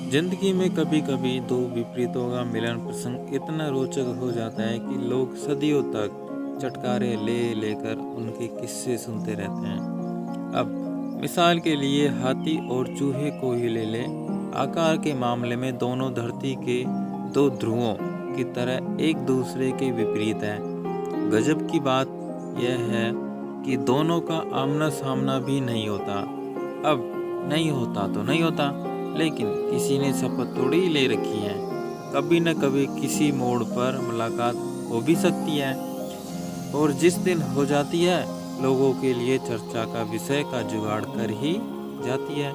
जिंदगी में कभी कभी दो विपरीतों का मिलन प्रसंग इतना रोचक हो जाता है कि लोग सदियों तक चटकारे ले लेकर उनके किस्से सुनते रहते हैं। अब मिसाल के लिए हाथी और चूहे को ही ले ले। आकार के मामले में दोनों धरती के दो ध्रुवों की तरह एक दूसरे के विपरीत हैं। गजब की बात यह है कि दोनों का आमना सामना भी नहीं होता। अब नहीं होता तो नहीं होता, लेकिन किसी ने शपथ थोड़ी ले रखी है। कभी न कभी किसी मोड़ पर मुलाकात हो भी सकती है, और जिस दिन हो जाती है लोगों के लिए चर्चा का विषय का जुगाड़ कर ही जाती है।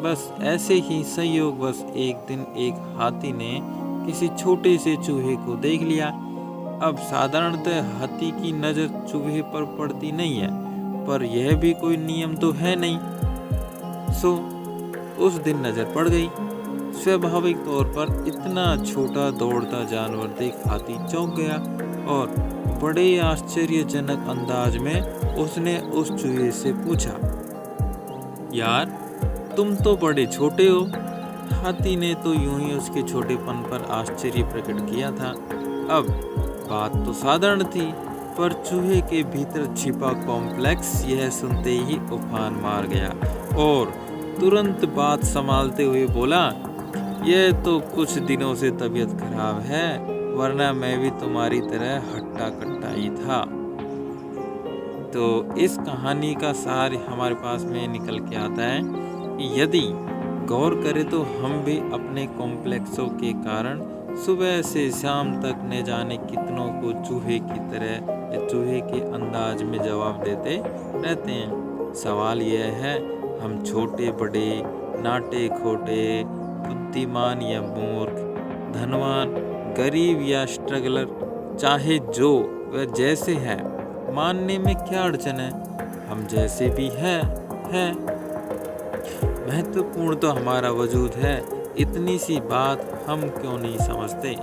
बस ऐसे ही संयोगवश एक दिन एक हाथी ने किसी छोटे से चूहे को देख लिया। अब साधारणतः हाथी की नज़र चूहे पर पड़ती नहीं है, पर यह भी कोई नियम तो है नहीं। सो उस दिन नजर पड़ गई। स्वाभाविक तौर पर इतना छोटा दौड़ता जानवर देख हाथी चौंक गया और बड़े आश्चर्यजनक अंदाज में उसने उस चूहे से पूछा, यार तुम तो बड़े छोटे हो। हाथी ने तो यूं ही उसके छोटेपन पर आश्चर्य प्रकट किया था। अब बात तो साधारण थी, पर चूहे के भीतर छिपा कॉम्प्लेक्स यह सुनते ही उफान मार गया और तुरंत बात संभालते हुए बोला, यह तो कुछ दिनों से तबीयत खराब है, वरना मैं भी तुम्हारी तरह हट्टा कट्टा ही था। तो इस कहानी का सार हमारे पास में निकल के आता है कि यदि गौर करें तो हम भी अपने कॉम्प्लेक्सों के कारण सुबह से शाम तक न जाने कितनों को चूहे की तरह या चूहे के अंदाज में जवाब देते रहते हैं। सवाल यह है, हम छोटे बड़े, नाटे खोटे, बुद्धिमान या मूर्ख, धनवान गरीब या स्ट्रगलर, चाहे जो वह जैसे है, मानने में क्या अड़चन है। हम जैसे भी हैं। महत्वपूर्ण तो हमारा वजूद है। इतनी सी बात हम क्यों नहीं समझते।